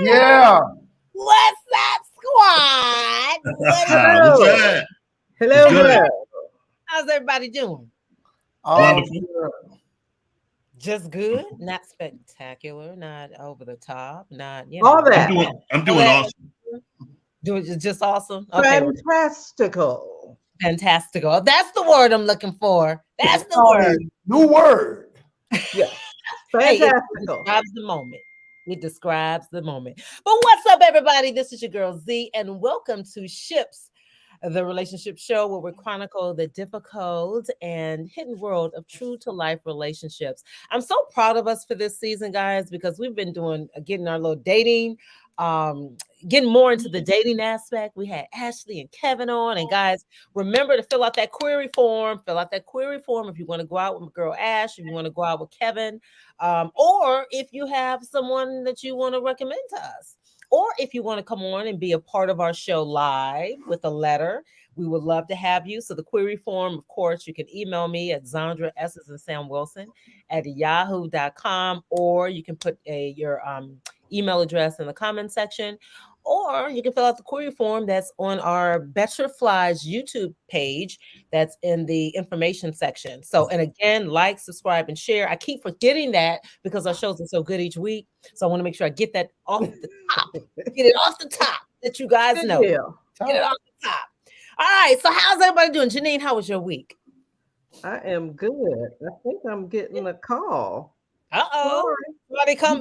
Yeah. What's up, squad? What's that? Hello, Good. hello. How's everybody doing? Wonderful. Just good, not spectacular, not over the top, not All that. I'm doing awesome. Doing just awesome. Okay, Fantastical. fantastical. That's the word I'm looking for. That's the word. New word. Yeah. Hey, it Fantastical. describes the moment. It describes the moment. But what's up, everybody? This is your girl Z, and welcome to Ships, the relationship show where we chronicle the difficult and hidden world of true to life relationships. I'm so proud of us for this season, guys, because we've been getting our little dating, getting more into the dating aspect. We had Ashley and Kevin on, and guys, remember to fill out that query form. Fill out that query form if you want to go out with my girl Ash, if you want to go out with Kevin, or if you have someone that you want to recommend to us. Or if you want to come on and be a part of our show live with a letter, we would love to have you. So the query form, of course, you can email me at Zandra S. and Sam Wilson at yahoo.com, or you can put your email address in the comment section, or you can fill out the query form that's on our Better Flies YouTube page that's in the information section. So, and again, like, subscribe, and share. I keep forgetting that because our shows are so good each week. So I want to make sure I get that off the top. Get it off the top that you guys Good know. deal. Get it off the top. All right. So how's everybody doing? Janine, how was your week? I am good. I think I'm getting a call. Uh-oh.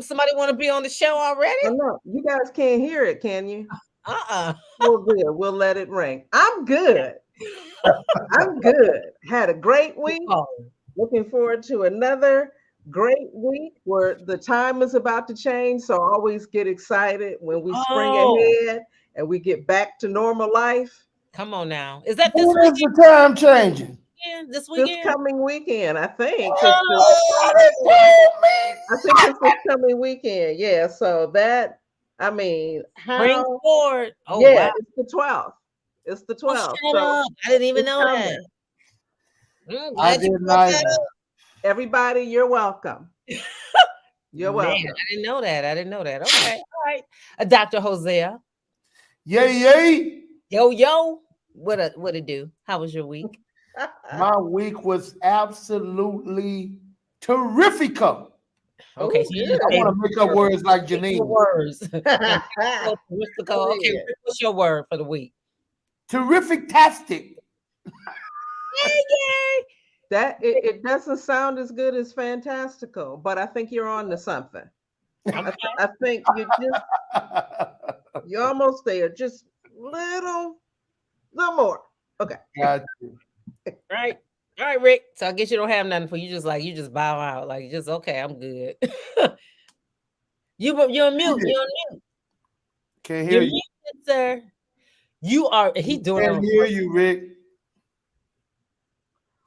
Somebody want to be on the show already? I know. You guys can't hear it, can you? Uh-uh. Well, good. We'll let it ring. I'm good. I'm good. Had a great week. Oh. Looking forward to another great week where the time is about to change. So I always get excited when we spring ahead and we get back to normal life. Come on now. Is that this When is weekend? the time changing? This weekend? This coming weekend, I think. Oh, I think it's this coming weekend. Yeah. So that, I mean, Bring forward. Oh, yeah, wow. it's the 12th. It's the 12th. Oh, shut up. I didn't even know coming. that. I Glad you did brought not. that up. Everybody, you're welcome. You're welcome. Man, I didn't know that. Okay. All right. Dr. Hosea. Yay. Yo. What it do? How was your week? My week was absolutely terrifico. Okay, so you just I want to make up words like Janine. Words. Okay, what's your word for the week? Terrific-tastic. Yay. That it doesn't sound as good as fantastical, but I think you're on to something. Okay. I think you're almost there. Just little more. Okay. Got you. Right. All right, Rick. So I guess you don't have nothing for you. Just bow out. Like, just okay, I'm good. You're on mute. You're on mute. Can't hear you. Muted, sir. You are. He doing Can't hear you, Rick.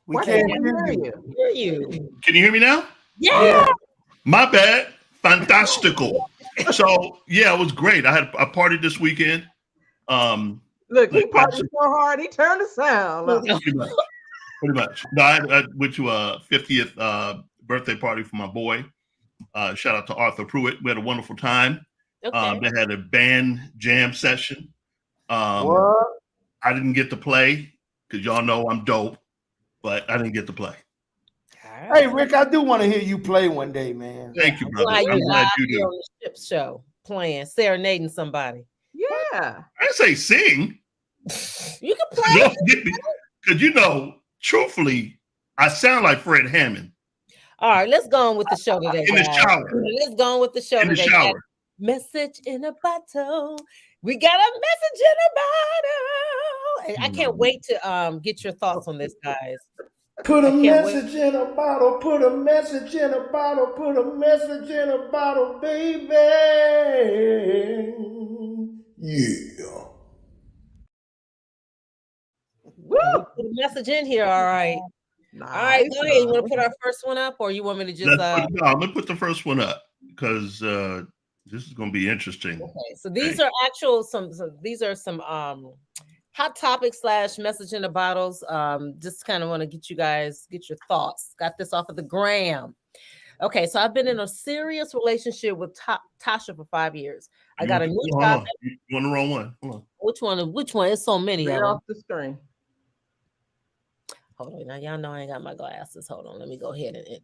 We Why can't can't hear hear you. Hear you. Can you hear me now? Yeah. My bad. Fantastical. So yeah, it was great. I had a party this weekend. Look, he partied so hard, he turned the sound up. Pretty much. No, I went to a 50th birthday party for my boy. Shout out to Arthur Pruitt. We had a wonderful time. Okay. They had a band jam session. What? I didn't get to play because y'all know I'm dope, but I didn't get to play. Hey, Rick, I do want to hear you play one day, man. Thank you, brother. I'm glad you do. On the ship show, playing, serenading somebody. Yeah. I say sing. You can play. Because truthfully, I sound like Fred Hammond. All right, let's go on with the show today. In the shower. Let's go on with the show in today. The shower. Message in a bottle. We got a message in a bottle. And I can't wait to get your thoughts on this, guys. Put a message in a bottle, put a message in a bottle, put a message in a bottle, baby. Yeah. Woo! Put a message in here, all right. Nice. All right, go ahead. You want to put our first one up, or you want me to just I'm gonna put the first one up because this is gonna be interesting. Okay, so these are some hot topics / message in the bottles. Just kind of want to get your thoughts. Got this off of the gram. Okay, so I've been in a serious relationship with Tasha for 5 years. I got a new Hold job. on. You on the wrong one. Hold on. Which one? Which one? It's so many Read of them. off the screen. Hold on. Now, y'all know I ain't got my glasses. Hold on. Let me go ahead and.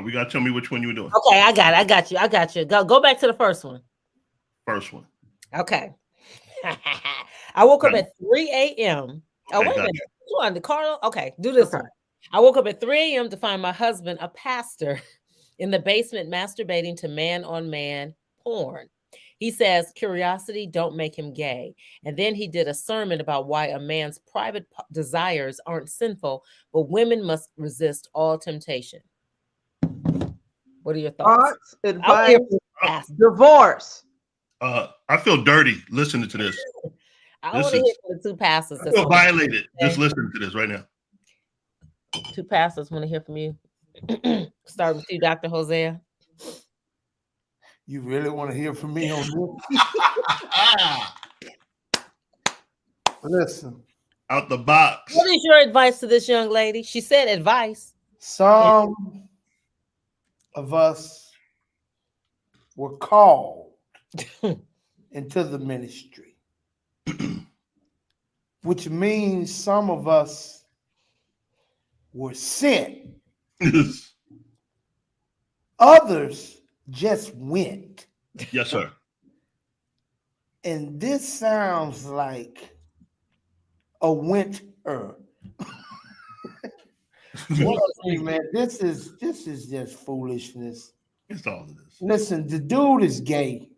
We got to tell me which one you were doing. Okay, I got it. I got you. Go back to the first one. First one. Okay. I woke up at 3 a.m. Oh, Okay, wait a gotcha. minute. You on the Carl? Okay, do this one. I woke up at 3 a.m. to find my husband, a pastor, in the basement masturbating to man-on-man porn. He says, curiosity don't make him gay. And then he did a sermon about why a man's private desires aren't sinful, but women must resist all temptation. What are your thoughts? Advice, divorce. I feel dirty listening to this. I want to hear from the two pastors. I feel violated just listening to this right now. Two pastors want to hear from you. Start with you, Dr. Hosea. You really want to hear from me on this? Listen. Out the box. What is your advice to this young lady? She said advice. Some of us were called into the ministry, which means some of us were sent. Others just went. Yes, sir. And this sounds like a winter. Man, this is just foolishness. It's all of this. Listen, the dude is gay.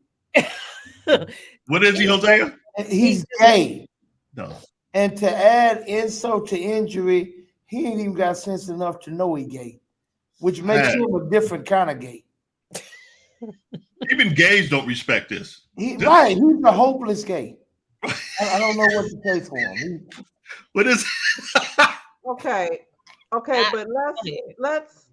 What is he, Hosea? He's gay. No. And to add insult to injury, he ain't even got sense enough to know he gay, which makes him a different kind of gay. Even gays don't respect this. Right, he's a hopeless gay. I don't know what to say for him. What is? Okay, but let's.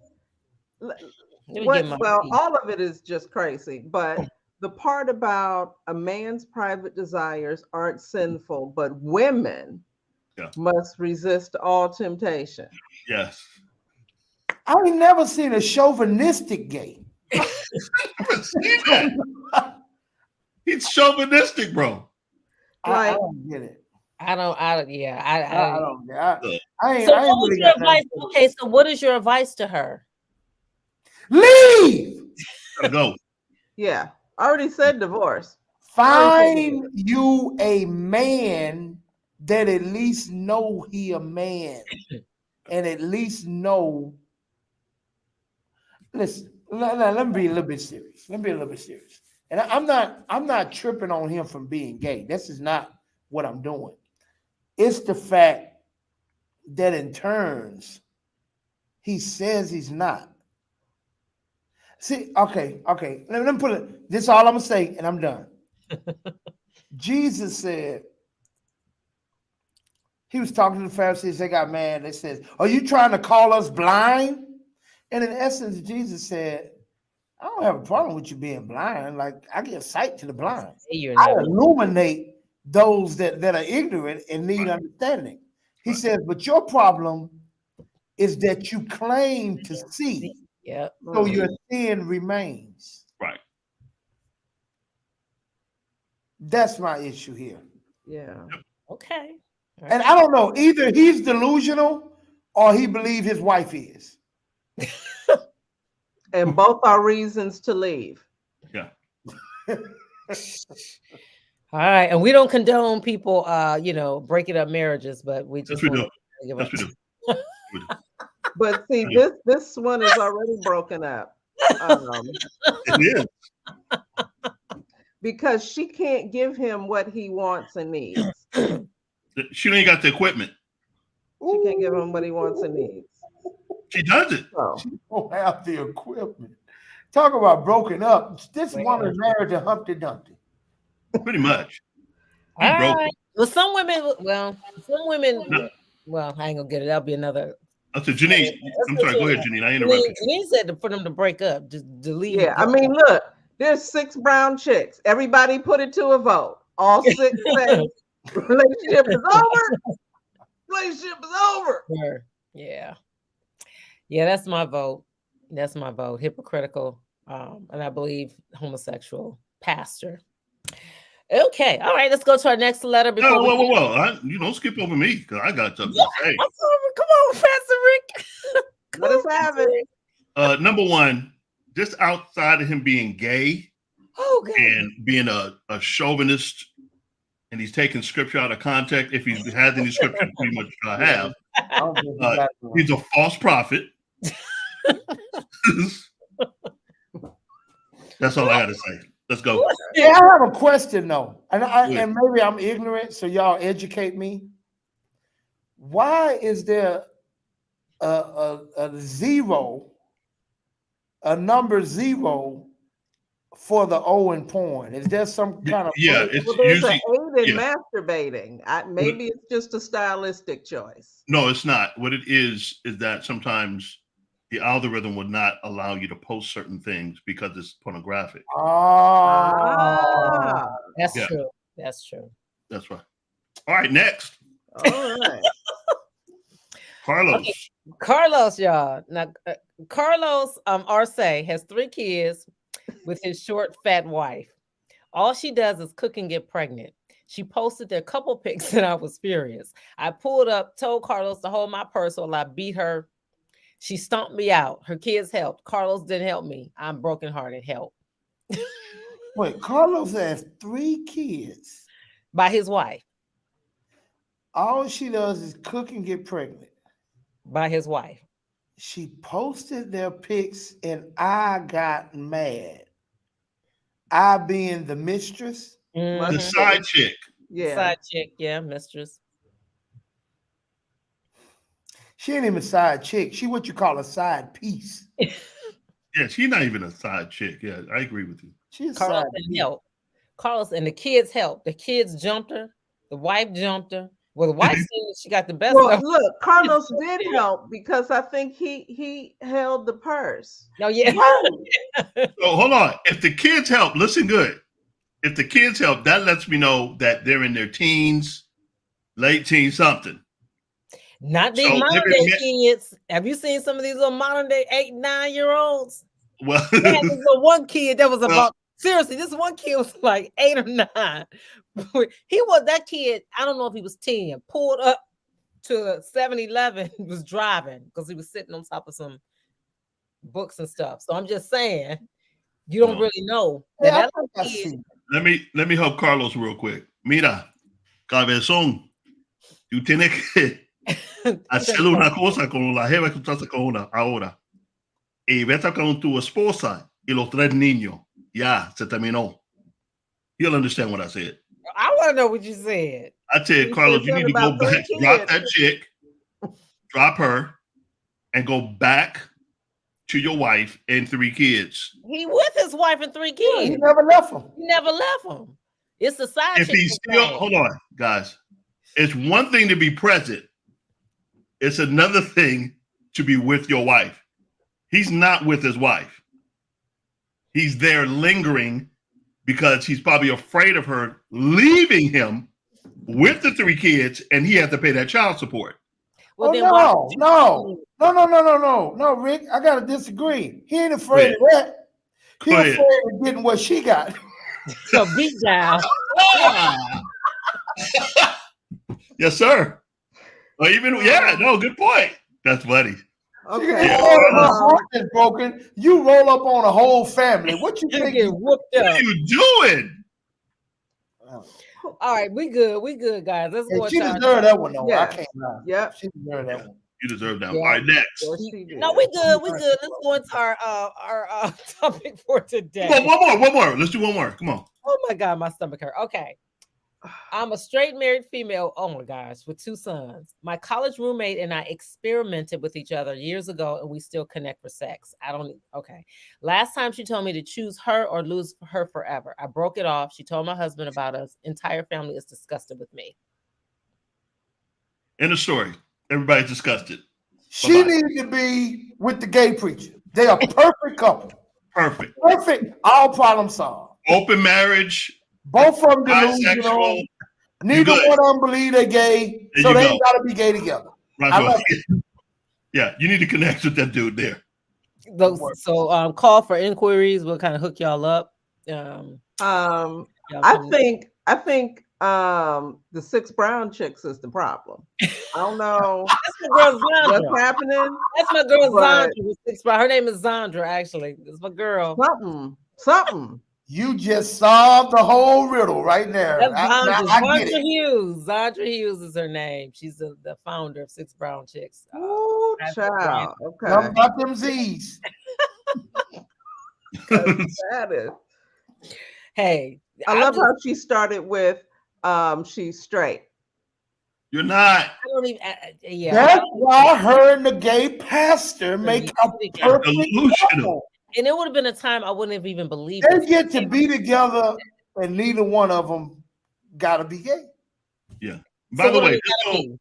Well, all of it is just crazy, but the part about a man's private desires aren't sinful, but women must resist all temptation. Yes. I ain't never seen a chauvinistic gay. He's chauvinistic, bro. I don't get it. I don't get it. What was your advice? Okay, so what is your advice to her? Leave. Gotta go. Yeah, I already said divorce. Find you a man that at least know he a man, and at least know. Listen, let me be a little bit serious. And I'm not tripping on him from being gay. This is not what I'm doing. It's the fact that in turns, he says he's not. See, okay. Let me put it. This is all I'm gonna say, and I'm done. Jesus said, he was talking to the Pharisees, they got mad. They said, are you trying to call us blind? And in essence, Jesus said, I don't have a problem with you being blind. Like, I give sight to the blind. I illuminate those that are ignorant and need understanding. He says, but your problem is that you claim to see. Yep. So your sin remains. Right. That's my issue here. Yeah. Okay. And I don't know, either he's delusional or he believes his wife is. And both are reasons to leave. Yeah. All right. And we don't condone people breaking up marriages, but we just Yes, we do. But see, this one is already broken up. It is. Because she can't give him what he wants and needs. She ain't got the equipment. She can't give him what he wants and needs. She does it. She don't have the equipment. Talk about broken up. This woman married to Humpty Dumpty. Pretty much. All right. Well, some women, I ain't gonna get it. That'll be another. I said, Janine, I'm sorry, go ahead, Janine. I interrupted you. Janine said for them to break up, just delete. Yeah, I mean, look, there's 6 brown chicks. Everybody put it to a vote. All 6 say relationship is over. Relationship is over. Yeah. Yeah, that's my vote. That's my vote. Hypocritical, and I believe homosexual pastor. Okay, all right. Let's go to our next letter. Before Whoa! You don't skip over me because I got something to say. Come on, Pastor Rick. Let us have it. Number one, just outside of him being gay and being a chauvinist, and he's taking scripture out of context. If he has any scripture, pretty much have. He's a false prophet. That's all I got to say. Let's go. Yeah, I have a question though, and maybe I'm ignorant, so y'all educate me. Why is there a zero, a number 0 for the O in porn? Is there some kind of It's well, there's usually an 8 in masturbating. Maybe it's just a stylistic choice. No, it's not. What it is that sometimes the algorithm would not allow you to post certain things because it's pornographic. That's true. That's true. That's right. All right, next. All right. Carlos. Okay. Carlos, y'all. Now, Carlos Arce has 3 kids with his short, fat wife. All she does is cook and get pregnant. She posted their couple pics and I was furious. I pulled up, told Carlos to hold my purse while I beat her. She stomped me out. Her kids helped. Carlos didn't help me. I'm brokenhearted. Help. Wait, Carlos has 3 kids by his wife. All she does is cook and get pregnant by his wife. She posted their pics and I got mad. I being the mistress, the side chick. Side chick, mistress. She ain't even a side chick. She what you call a side piece. Yeah, she's not even a side chick. Yeah, I agree with you. She's Carlos didn't help. Carlos and the kids helped. The kids jumped her. The wife jumped her. Well, the wife said she got the best. Well, look, Carlos did help because I think he held the purse. No, yeah. So hold on. If the kids help, listen good. If the kids help, that lets me know that they're in their teens, late teens, something. Not these modern day kids. Have you seen some of these little modern day 8-9-year-olds? Well, they had this little one kid that was about seriously. This one kid was like 8 or 9. He was that kid. I don't know if he was 10. Pulled up to 7-Eleven, was driving because he was sitting on top of some books and stuff. So I'm just saying, you don't really know. Yeah, let me help Carlos real quick. Mira, cabezón, tú tienes que hacer una cosa con la jeva que tú estás con una ahora. Y vete con tu esposa y los 3 niños. Ya, se terminó. You'll understand what I said. I want to know what you said. I said, Carlos, you need to go back, drop that chick, drop her, and go back to your wife and 3 kids. He with his wife and 3 kids. He never left him. He never left him. It's the side. If he's still, hold on, guys. It's one thing to be present. It's another thing to be with your wife. He's not with his wife. He's there lingering because he's probably afraid of her leaving him with the 3 kids, and he has to pay that child support. Well, no, Rick, I gotta disagree. He ain't afraid of that. He's afraid of getting what she got. So beat down. Yes, sir. Or even good point. That's funny. Okay. My heart is broken. You roll up on a whole family. What you think? Whooped up. What are you doing? All right, we good, guys. Let's go. She deserved that one, though. Yeah. I can't lie. Yep. She deserved that one. You deserve that. All right, next. No, we good. Let's go into our topic for today. One more. Let's do one more. Come on. Oh my God, my stomach hurt. Okay. I'm a straight married female, oh my gosh, with 2 sons. My college roommate and I experimented with each other years ago, and we still connect for sex. Last time she told me to choose her or lose her forever. I broke it off. She told my husband about us. Entire family is disgusted with me. End of story. Everybody's disgusted. She needed to be with the gay preacher. They are perfect couple. Perfect. All problem solved. Open marriage. Both of them delusional. Neither one of them believe they're gay, so they ain't got to be gay together. Right. Yeah, you need to connect with that dude there. So call for inquiries. We'll kind of hook y'all up. I think the 6 brown chicks is the problem. I don't know That's my girl Zandra. what's happening. That's my girl Zandra. With 6 brown. Her name is Zandra. Actually, it's my girl. Something. You just solved the whole riddle right there. That's I get Zandra it. Hughes. Zandra Hughes is her name. She's the founder of 6 Brown Chicks. Oh, child. Okay. Something about them Z's. That is. Hey, I love how she started with she's straight. You're not. I don't even. Yeah. That's why her and the gay pastor make a perfect Delusional. couple. And it would have been a time I wouldn't have even believed They it. get to be together, and neither one of them gotta be gay. Yeah. By So the what way, do we gotta do?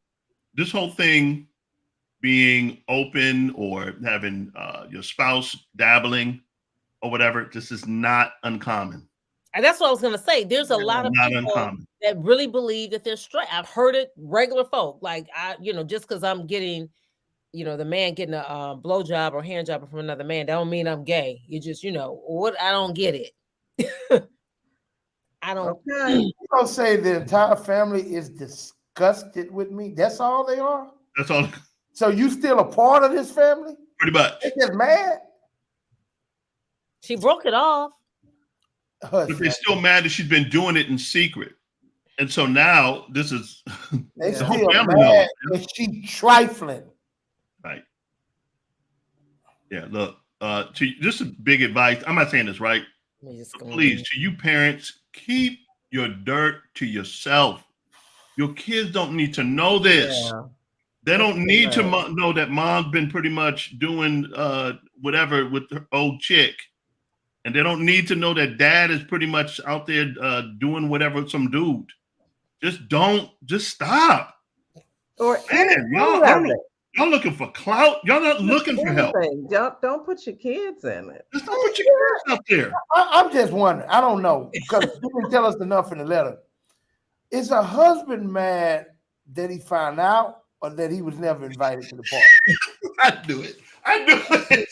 this whole thing being open or having your spouse dabbling or whatever, this is not uncommon. And that's what I was gonna say. There's a lot of Not people uncommon. that really believe that they're straight. I've heard it, regular folk. Like just because I'm getting, the man getting a blowjob or hand job from another man, that don't mean I'm gay. You just, what? I don't get it. I don't. Okay. You don't say the entire family is disgusted with me. That's all they are. That's all. So you still a part of this family? Pretty much. They just mad. She broke it off. But they're still mad that she's been doing it in secret. And so now this is They the whole still family mad knows. that she trifling. Right. Yeah, look, this is big advice. I'm not saying this right. Please, to you parents, keep your dirt to yourself. Your kids don't need to know this. Yeah. They don't need to know that mom's been pretty much doing whatever with her old chick. And they don't need to know that dad is pretty much out there doing whatever with some dude. Just stop. Or Man, y'all looking for clout. Y'all not looking for help. Don't put your kids in it. Just don't put your kids out there. I'm just wondering. I don't know because you didn't tell us enough in the letter. Is a husband mad that he found out or that he was never invited to the party? I knew it.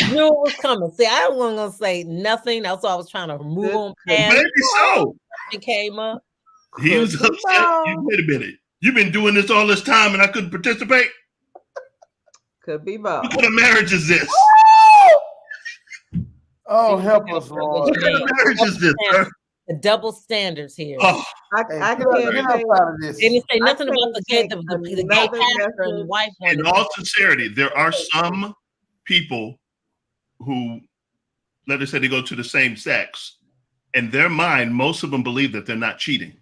You knew it was coming. See, I wasn't gonna say nothing. That's why I was trying to move on past. Maybe so. She came up. He was upset. Wait a minute. You've been doing this all this time and I couldn't participate? Could be both. What kind of marriage is this? Oh, help us, Lord. What kind of marriage is this, sir? The double standards here. Oh, I Get can't us say out of this. They didn't say I nothing about can't the gay, take the gay another pastor and the message. wife. in all sincerity, there are some people who, let us say they go to the same sex. In their mind, most of them believe that they're not cheating.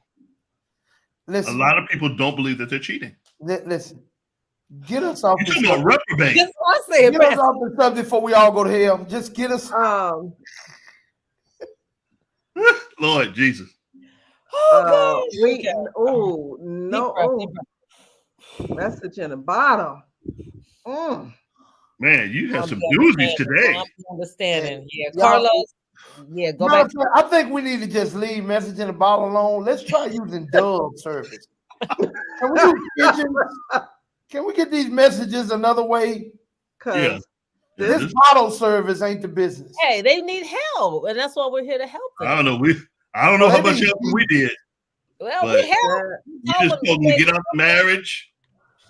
Listen, A lot of people don't believe that they're cheating. listen. Get us off You're the talking about subject. reprobate. That's what I said, Get us Pastor. off the subject before we all go to hell. Just get us. Lord Jesus. Oh, message in a bottle. Mm. Man, you have I'm some understanding. doozies today. I'm understanding. Yeah, Y'all- Carlos. Yeah, go back. I think we need to just leave message in the bottle alone. Let's try using Dove service. Can we use pigeons? Can we get these messages another way? Yeah. This bottle service ain't the business. Hey, they need help, and that's why we're here to help them. I don't know. I don't know how much help we did. Well, but we help. You just told them to get out of marriage,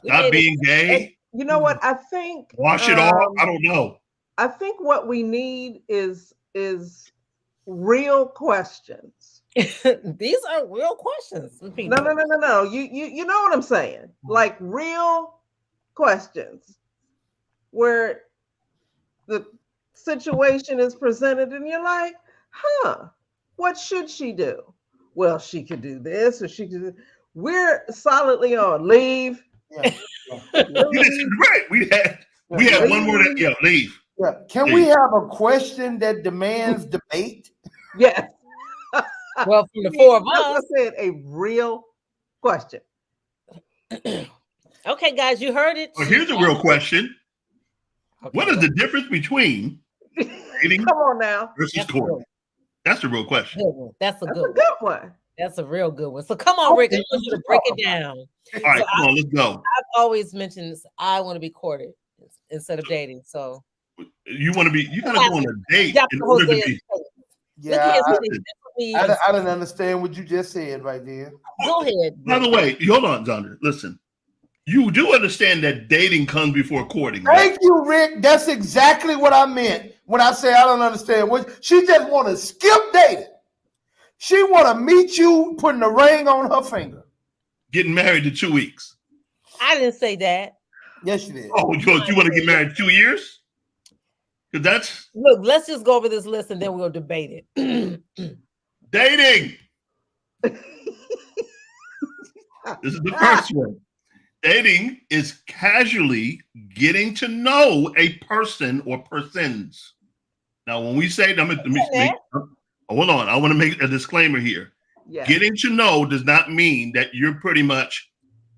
stop being gay, You know what? I think wash it off. I don't know. I think what we need is real questions. These are real questions. from people. No. You know what I'm saying? Like real questions where the situation is presented and you're like, what should she do? Well, she could do this or she could. We're solidly on leave. Yeah. Right. We had one more that leave. Yeah. Can we have a question that demands debate? Yes. Well, from the four of That's what us. I said, a real question. Okay, guys, you heard it. Well, here's a real question. Okay. What is the difference between dating Come on now. versus That's courting? good. That's the real question. Good one. That's a That's a good one. good one. That's a real good one. So come on, Rick. I want you to break it down. All right, So come on, let's go. I've always mentioned this. I want to be courted instead of dating. So You want to be, you got to go on a date Dr. in order to Hosea be. State. Look Yeah, at I, his face. I didn't understand what you just said right there. Go ahead. By the way, hold on, Zandra. Listen, you do understand that dating comes before courting, right? Thank you, Rick. That's exactly what I meant when I say I don't understand. What she just want to skip dating. She want to meet you putting a ring on her finger. Getting married in 2 weeks. I didn't say that. Yes, she did. Oh, you want to get married 2 years? Because that's Look, let's just go over this list and then we'll debate it. dating. This is the first one. Dating is casually getting to know a person or persons. Now, when we say, hold on, I want to make a disclaimer here. Yes. Getting to know does not mean that you're pretty much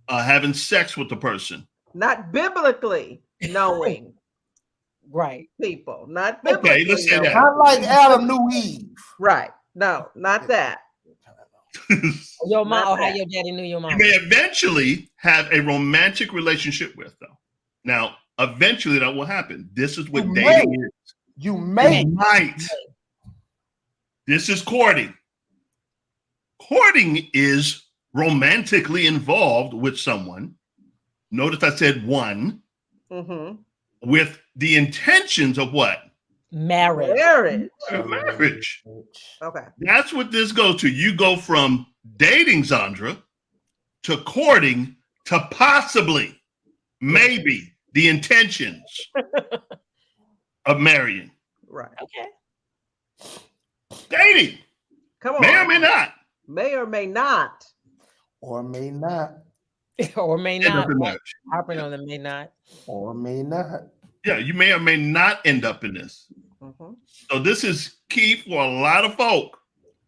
having sex with the person. Not biblically knowing Right. people. Not Okay, biblically let's say knowing. that. Not like Adam knew Eve. Right. No, not that. Your mom, Not or how that. your daddy knew your mom. You may eventually have a romantic relationship with them. Now, eventually that will happen. This is what You dating may. is. You may. You might. This is courting. Courting is romantically involved with someone. Notice I said one, Mm-hmm. with the intentions of what? Marriage. Marriage. Marriage. Okay. That's what this goes to. You go from dating Zandra to courting to possibly, maybe the intentions of marrying. Right. Okay. Dating. Come on. May or may not. May or may not. Or may not. Or may End not. up in marriage. Harping on the may not. Or may not. Yeah, you may or may not end up in this. Mm-hmm. So this is key for a lot of folk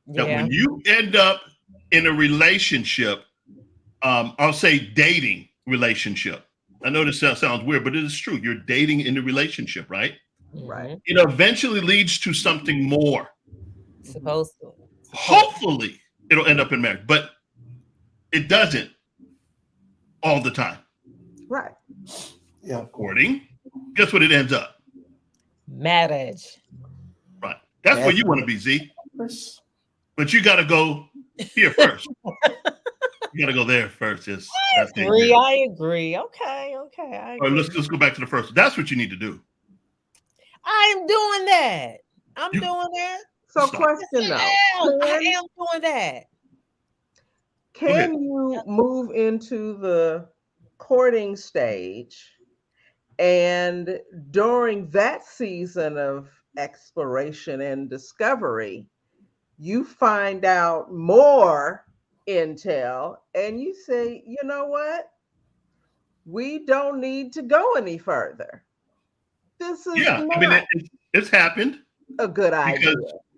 that Yeah. when you end up in a relationship, I'll say dating relationship. I know this sounds weird, but it is true. You're dating in a relationship, right? Right. It eventually leads to something more. Supposed to. Hopefully, it'll end up in marriage, but it doesn't all the time. Right. Yeah. Courting, guess what it ends up? Marriage. Right. That's where you want to be, Z. But you got to go here first. You got to go there first. Yes. I agree. Okay. I All agree. right, let's go back to the first. That's what you need to do. I'm doing that. I'm You- doing that. So Stop. question though. I am doing that. Can you move into the courting stage and during that season of exploration and discovery, you find out more intel and you say, you know what? We don't need to go any further. This is Yeah, not I mean, it's happened a good idea.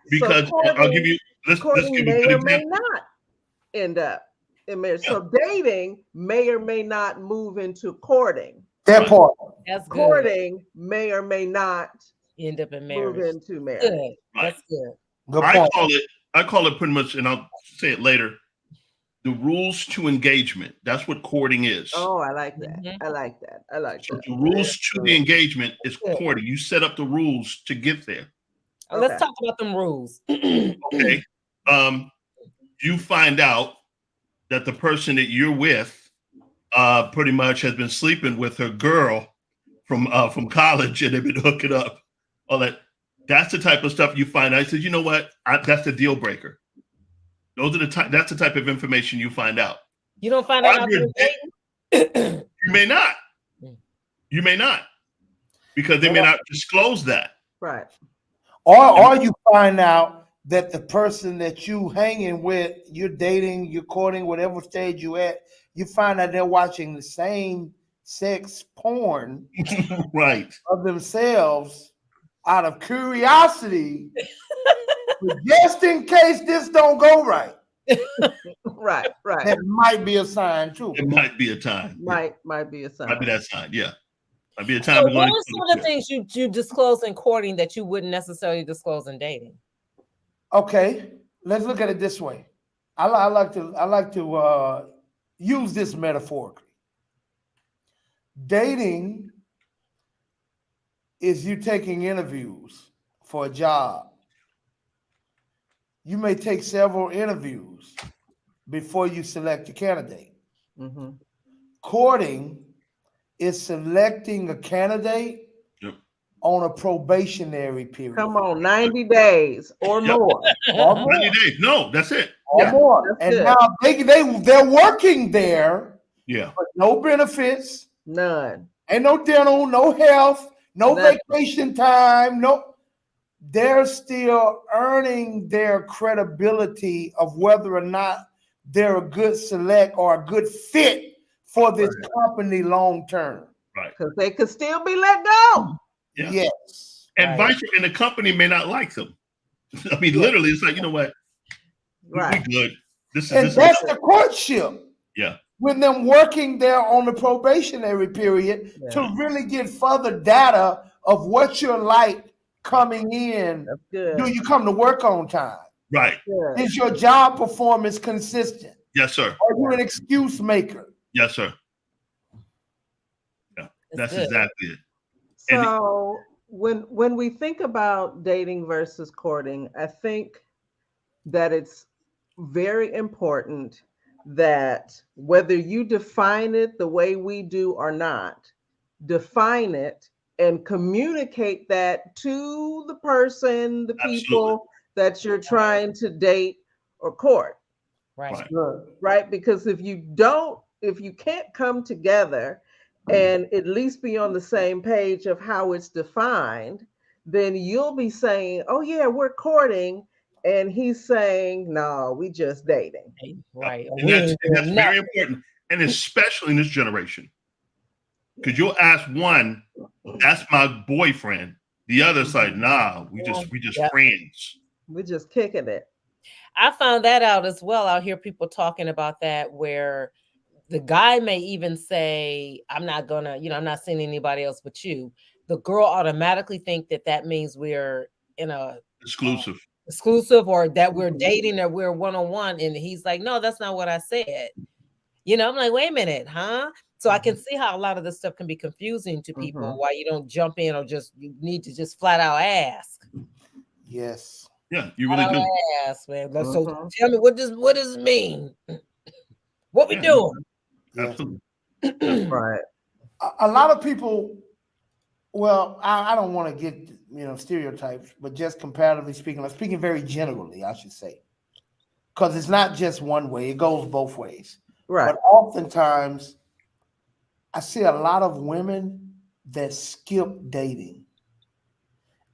because I'll give you. Let's Courting give you a may good or may example. not end up in marriage. Yeah. So dating may or may not move into courting. That Right. part. That's good. Courting may or may not End up in move marriage. into marriage. Good. Right. That's good. Good I point. call it pretty much, and I'll say it later. The rules to engagement. That's what courting is. Oh, I like that. Mhm. I like that. I like So that. the rules to the engagement is Yeah. courting. You set up the rules to get there. Let's Okay. talk about them rules. Okay. You find out that the person that you're with pretty much has been sleeping with her girl from college, and they've been hooking up. All that. That's the type of stuff you find out. I said, you know what? That's the deal breaker. Those are that's the type of information you find out. You don't find out While out you're dating? You may not. Mm. You may not. Because they may not disclose that. Right. Or you find out that the person that you hanging with, you're dating, you're courting, whatever stage you at, you find out they're watching the same sex porn Right. of themselves out of curiosity, but just in case this don't go right. Right. Right. That might be a sign too. It might be a time. Might be a sign. Might be that sign. Yeah. Might be a time. So we're what going are some of the things you disclose in courting that you wouldn't necessarily disclose in dating? Okay, let's look at it this way. I like to use this metaphorically. Dating is you taking interviews for a job. You may take several interviews before you select a candidate. Mm-hmm. Courting is selecting a candidate on a probationary period. Come on, 90 days or more. Or more. 90 days. No, that's it. Or more. That's and good. now they're working there. Yeah. But no benefits. None. Ain't no dental, no health, no Nothing. vacation time, no. They're still earning their credibility of whether or not they're a good select or a good fit for this company long term. Right. Because they could still be let go. Yeah. Yes. And and the company may not like them. I mean, literally, it's like, you know what? Right. We good. This And is that's the courtship. Yeah. With them working there on the probationary period to really get further data of what you're like coming in. That's good. Do you come to work on time? Right. Good. Is your job performance consistent? Yes, sir. Are you an excuse maker? Yes, sir. Yeah, that's exactly it. So when we think about dating versus courting, I think that it's very important that whether you define it the way we do or not, define it and communicate that to the person, the people that you're trying to date or court. Right. Right. Because if you can't come together and at least be on the same page of how it's defined, then you'll be saying, oh yeah, we're courting. And he's saying, no, we just dating. Right. And that's very important. And especially in this generation. Because you'll ask one, that's my boyfriend. The other's like, nah, we just friends. We're just kicking it. I found that out as well. I'll hear people talking about that where the guy may even say, I'm not seeing anybody else but you. The girl automatically think that means we're in a exclusive or that we're dating or we're one-on-one. And he's like, no, that's not what I said. I'm like, wait a minute, huh? So I can see how a lot of this stuff can be confusing to people, why you don't jump in or you need to just flat out ask. Yes. Yeah, you really do. Ask, man. So tell me, what does it mean? What we doing? Absolutely. Right. A lot of people, well, I don't want to get stereotypes, but just comparatively speaking, I'm speaking very generally, I should say, because it's not just one way; it goes both ways. Right. But oftentimes, I see a lot of women that skip dating,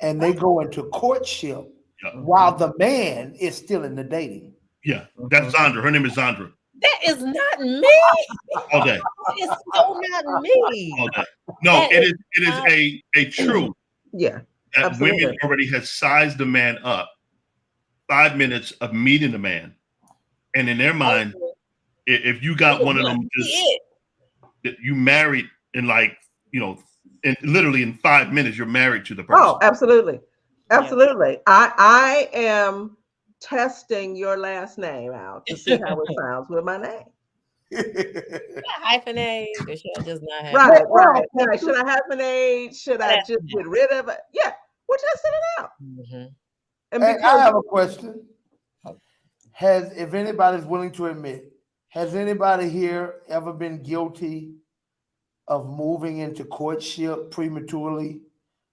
and they go into courtship while the man is still in the dating. Yeah, that's Zandra. Her name is Zandra. That is not me. All day. It's so not me. All day. No, it is a truth. Yeah. That Absolutely. women already has sized the man up. 5 minutes of meeting the man, and in their mind, if you got one of them, that you married in literally in 5 minutes, you're married to the person. Oh, absolutely, absolutely. I am testing your last name out to see how it sounds with my name. Hyphenate, or should I just not have Right. Should I hyphenate? Should I just get rid of it? Yeah, we're testing it out. Mm-hmm. And I have a question. If anybody's willing to admit, has anybody here ever been guilty of moving into courtship prematurely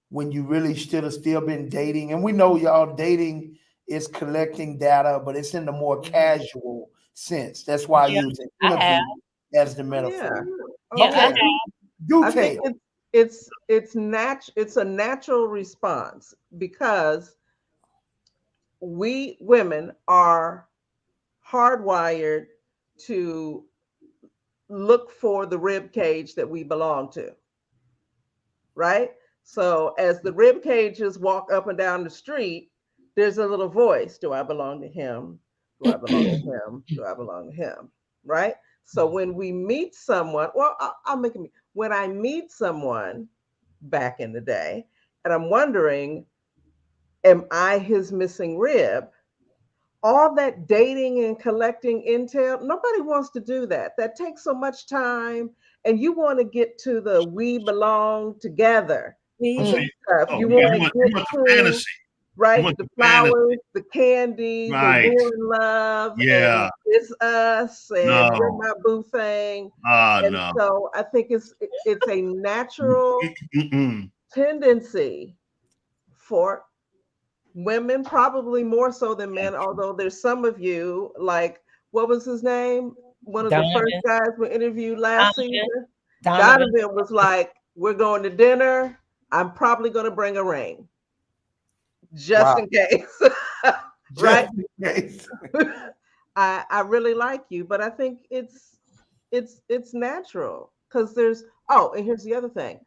when you really should have still been dating? And we know y'all dating is collecting data, but it's in the more casual sense. That's why I use it as the metaphor. Yeah. I think it's a natural response because we women are hardwired to look for the rib cage that we belong to, right? So as the rib cages walk up and down the street, there's a little voice. Do I belong to him? Do I belong to him? Do I belong to him? Right? So when we meet someone, when I meet someone back in the day, and I'm wondering, am I his missing rib? All that dating and collecting intel, nobody wants to do that. That takes so much time. And you want to get to the we belong together Me Oh, so you, stuff. You you want want good the food, fantasy. right? want The the fantasy. flowers, the candy, Right. the we're in love, Yeah. and it's us, and you're No. my boo thing. And No. so I think it's a natural Mm-mm. tendency for women, probably more so than men, although there's some of you, like, what was his name? One of the first guys we interviewed last season. Donovan was like, we're going to dinner. I'm probably going to bring a ring. Just in case. Right? Just in case. I really like you, but I think it's natural because there's and here's the other thing.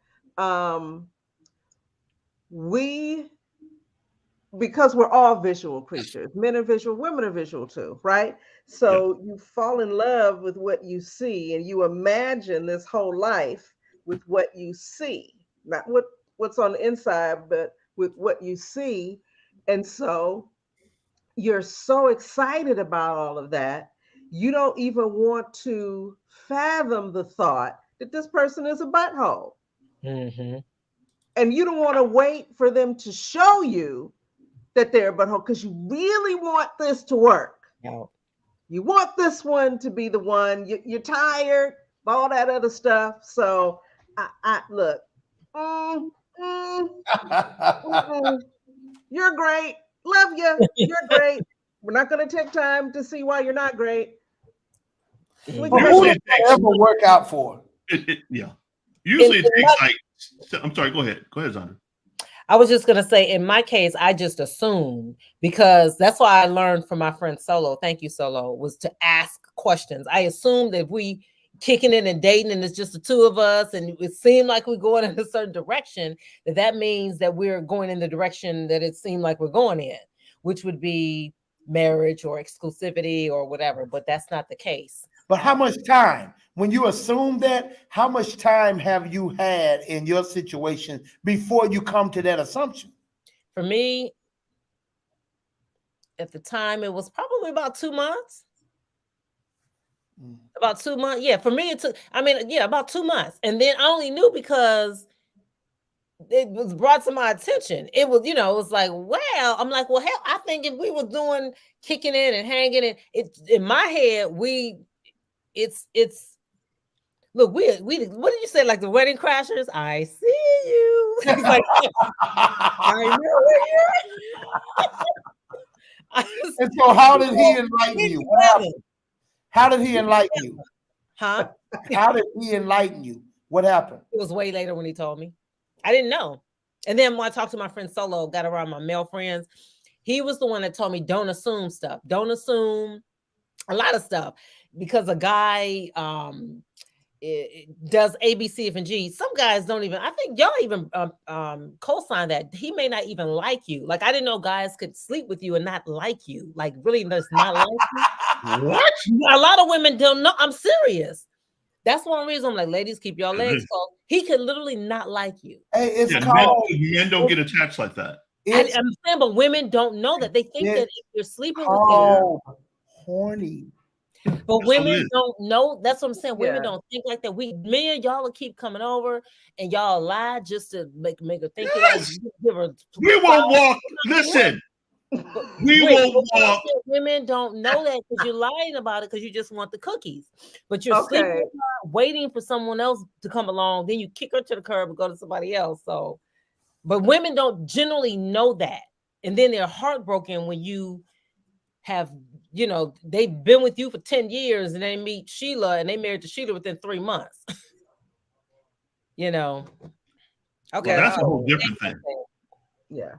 Because we're all visual creatures, men are visual, women are visual too, right? So you fall in love with what you see and you imagine this whole life with what you see, not what's on the inside, but with what you see. And so you're so excited about all of that, you don't even want to fathom the thought that this person is a butthole. Mm-hmm. And you don't want to wait for them to show you that they're a butthole because you really want this to work. No. You want this one to be the one. You're tired, all that other stuff. So I look, you're great. Love you. You're great. We're not going to take time to see why you're not great. Who does it ever work out for? Usually it takes like, I'm sorry, go ahead. Go ahead, Zandra. I was just going to say, in my case, I just assumed, because that's why I learned from my friend Solo. Thank you, Solo, was to ask questions. I assumed that if we kicking it and dating and it's just the two of us and it seemed like we're going in a certain direction, that means that we're going in the direction that it seemed like we're going in, which would be marriage or exclusivity or whatever. But that's not the case. But how much time, when you assume that, how much time have you had in your situation before you come to that assumption? For me, at the time, it was probably about 2 months. About 2 months. Yeah, for me, it took, about 2 months. And then I only knew because it was brought to my attention. It was, it was like, well, I'm like, well, hell, I think if we were doing kicking in and hanging in, it in my head, it's look, we what did you say, like the Wedding Crashers? I see you. It's like, I know where you're at. And so how did he enlighten you? How did he enlighten you? Huh? How did he enlighten you? What happened? It was way later when he told me. I didn't know. And then when I talked to my friend Solo, got around my male friends, he was the one that told me, don't assume stuff. Don't assume a lot of stuff. Because a guy does A, B, C, F, and G. Some guys don't even, I think y'all even co-sign that. He may not even like you. Like, I didn't know guys could sleep with you and not like you. Like, really does not like you. What? A lot of women don't know. I'm serious. That's one reason I'm like, ladies, keep your legs closed. He could literally not like you. Hey, it's called, men don't get attached like that. I'm saying, but women don't know that. They think that if you're sleeping with him, horny. But women don't know. That's what I'm saying. Women don't think like that. Men, y'all will keep coming over and y'all lie just to make her think. Yes. Give her, we won't walk. Listen, we won't walk. Women don't know that because you're lying about it because you just want the cookies. But you're sleeping with her, waiting for someone else to come along. Then you kick her to the curb and go to somebody else. So, but women don't generally know that. And then they're heartbroken when you have, they've been with you for 10 years and they meet Sheila and they married to Sheila within 3 months. Okay. Well, that's a whole different thing. Yeah.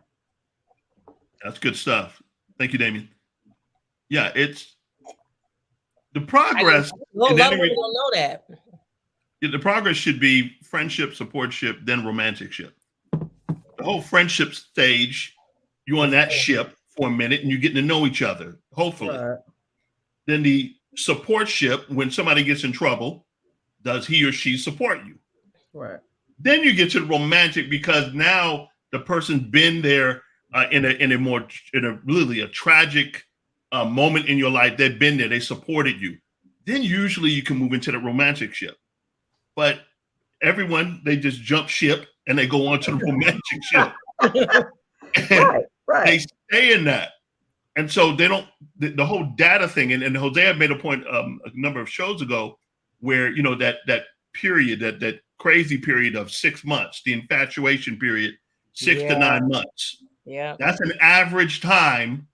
That's good stuff. Thank you, Damien. Yeah, it's the progress. A lot of people don't know that. The progress should be friendship, supportship, then romantic ship. The whole friendship stage, you on that ship for a minute and you're getting to know each other, hopefully. Right. Then the support ship, when somebody gets in trouble, does he or she support you? Right. Then you get to the romantic because now the person's been there in a really tragic moment in your life. They've been there, they supported you. Then usually you can move into the romantic ship. But everyone, they just jump ship and they go on to the romantic ship. And Right. they stay in that. And so they don't, the whole data thing, and Hosea made a point a number of shows ago where, you know, that period, that crazy period of 6 months, the infatuation period, 6 to 9 months. Yeah. That's an average time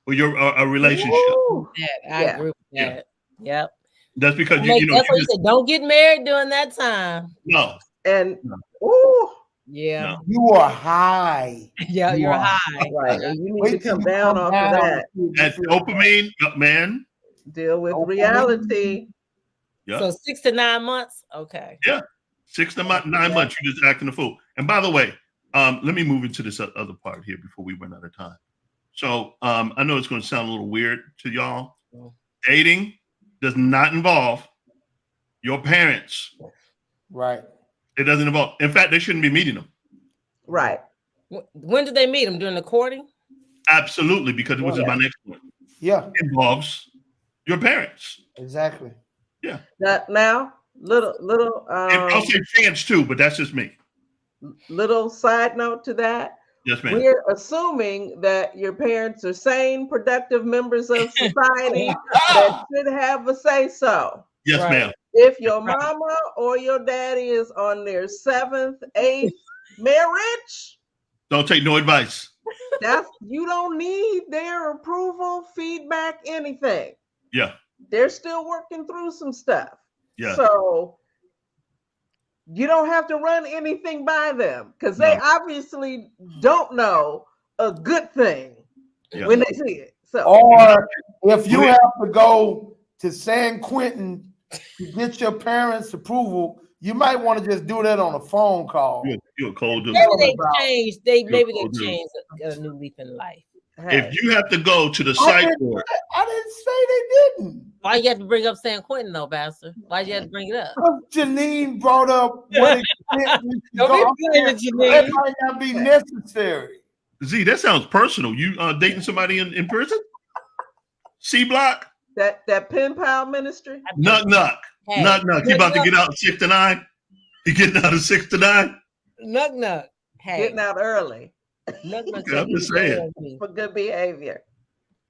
for your a relationship. Ooh. I agree with that. Yep. That's because That's you know, why you said don't get married during that time. no. And No. ooh, Yeah. No. You are high. Yeah, You you're are high. right. And you need Wait to till come you down come off down of that. That dopamine, man. Deal with Dopamine. reality. Yeah. So 6 to 9 months. Okay. 6 to 9 months, you're just acting a fool. And by the way, let me move into this other part here before we run out of time. So I know it's going to sound a little weird to y'all. Dating does not involve your parents. Right. It doesn't involve. In fact, they shouldn't be meeting them. Right. When did they meet him? During the courting? Absolutely, because it was my next point. Yeah, It involves your parents. exactly. Now, little And I'll say fans too, but that's just me. little side note to that. Yes, ma'am. We're assuming that your parents are sane, productive members of society that should have a say so. Yes, Right. ma'am. If your mama or your daddy is on their 7th, 8th marriage, Don't take no advice. you don't need their approval, feedback, anything. Yeah. They're still working through some stuff. Yeah. So you don't have to run anything by them because they obviously don't know a good thing when they see it. So Or if you have to go to San Quentin to get your parents' approval, you might want to just do that on a phone call. You're a cold dude. Maybe they changed. Maybe cool they dude. changed a new leaf in life. If you have to go to the I site didn't, board, I didn't say they didn't. Why you have to bring up San Quentin though, Bastard? Why you have to bring it up? Janine brought up what it meant when she Don't go- be playing with That Janine. might not be necessary. Z, that sounds personal. You dating somebody in prison? C block? that pen pal ministry. Knock knock. Hey, Knock knock. He about to get out at 6 to 9. He getting out at 6 to 9. Knock knock. Hey, Getting out early knock knock. Okay, I'm just saying. for good behavior.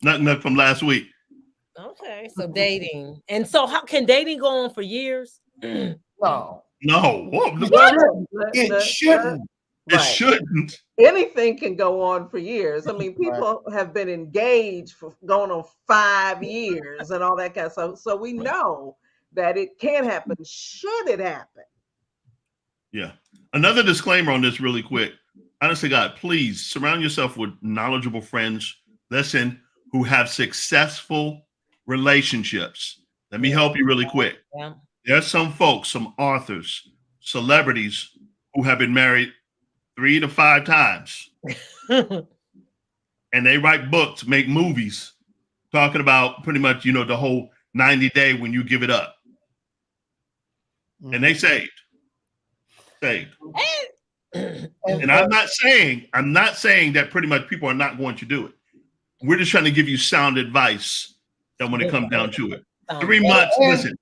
Knock knock from last week. Okay, so dating, and so how can dating go on for years? No, No. Whoa, it shouldn't. it shouldn't. Anything can go on for years. I mean, people have been engaged for going on 5 years and all that kind of stuff. So we know that it can happen. Should it happen? Yeah. Another disclaimer on this really quick. Honestly, God, please surround yourself with knowledgeable friends, listen, who have successful relationships. Let me help you really quick. Yeah. There's some folks, some authors, celebrities who have been married 3 to 5 times. And they write books, make movies, talking about pretty much, you know, the whole 90-day when you give it up. And they saved. And I'm not saying that pretty much people are not going to do it. We're just trying to give you sound advice that when it comes down to it. 3 months, listen.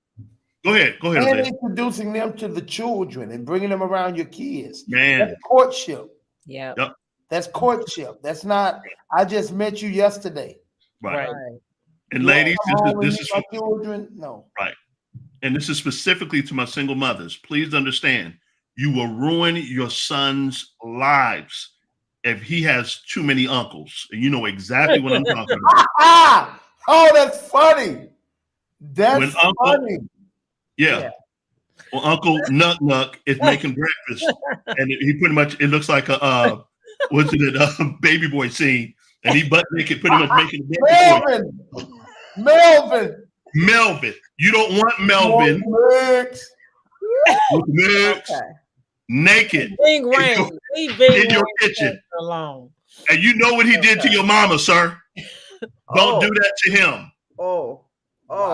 Go ahead. And Jose. introducing them to the children and bringing them around your kids. Man. That's courtship. Yeah. Yep. That's courtship. That's not, I just met you yesterday. Right. Right. And ladies, this is my children. No. and this is specifically to my single mothers. Please understand, you will ruin your son's lives if he has too many uncles. And you know exactly what I'm talking about. Oh, that's funny. That's When Uncle- funny. Yeah. Well, Uncle Nuck Nuck is making breakfast, and he pretty much, it looks like a what's it, a baby boy scene, and he butt naked, pretty much making a baby boy. Melvin. You don't want Melvin with mix, Okay. naked Bing rain. Leave Bing in your Rain kitchen. alone. And you know what he did to your mama, sir. Don't Oh. do that to him. Oh.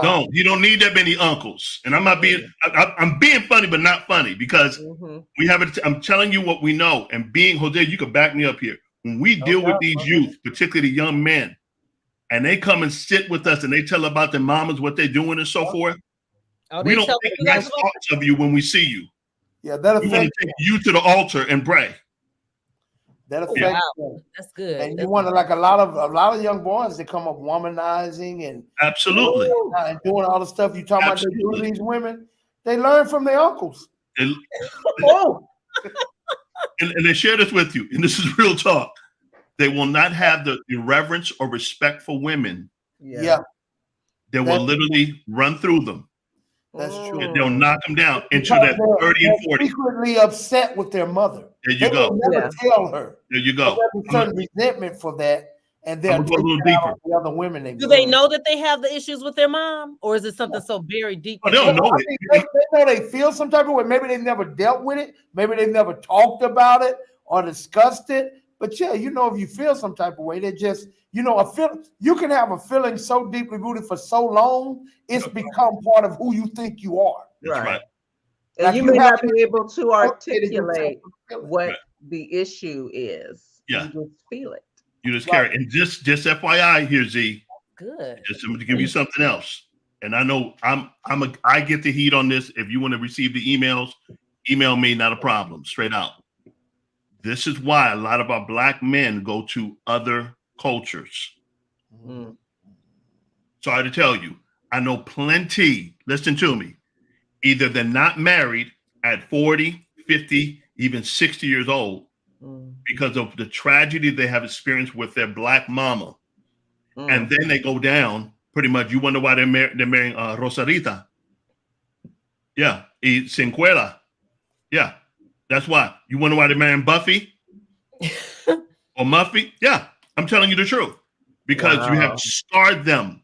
Don't. You don't need that many uncles. And I'm not being, I'm being funny, but not funny, because Mhm. we have it. I'm telling you what we know. And being Jose, you can back me up here. When we deal with these youth, particularly the young men, and they come and sit with us and they tell about their mamas, what they're doing and so forth, Oh, we they don't tell think you nice guys thoughts of you when we see you. Yeah, that We want affects to take you to the altar and pray. that Oh, affects wow. them. That's good. And you That's wonder, like a lot of young boys that come up womanizing and Absolutely. doing all the stuff you talking about they do to Absolutely. these women. They learn from their uncles. And, Oh, and they share this with you, and this is real talk. They will not have the reverence or respect for women. Yeah, They will literally run through them. that's true. And they'll knock them down into Because that 30 and they're 40. secretly upset with their mother. There you They go. will never tell her. There you So go. there's a certain resentment for that, and they'll I'm gonna go a little take it out deeper. on the other women. Do they know that they have the issues with their mom, or is it something so very deep? Oh, they don't know I it. think they know they feel some type of way. Maybe they've never dealt with it. Maybe they've never talked about it or discussed it. But yeah, you know, if you feel some type of way, they just, you know, you can have a feeling so deeply rooted for so long, it's become part of who you think you are. That's right. And Like you you may have not be able to articulate articulate what Right. the issue is. Yeah. You just feel it. You just carry. And just FYI here, Z, Good. just to give you something else. And I know I get the heat on this. If you want to receive the emails, email me, not a problem, straight out. This is why a lot of our Black men go to other cultures. Mm. Sorry to tell you, I know plenty, listen to me, either they're not married at 40, 50, even 60 years old because of the tragedy they have experienced with their Black mama. And then they go down, pretty much, you wonder why they're marrying Rosarita. Yeah, y Cinquela. Yeah, that's why. You wonder why they're marrying Buffy or Muffy? Yeah, I'm telling you the truth. Because you have scarred them.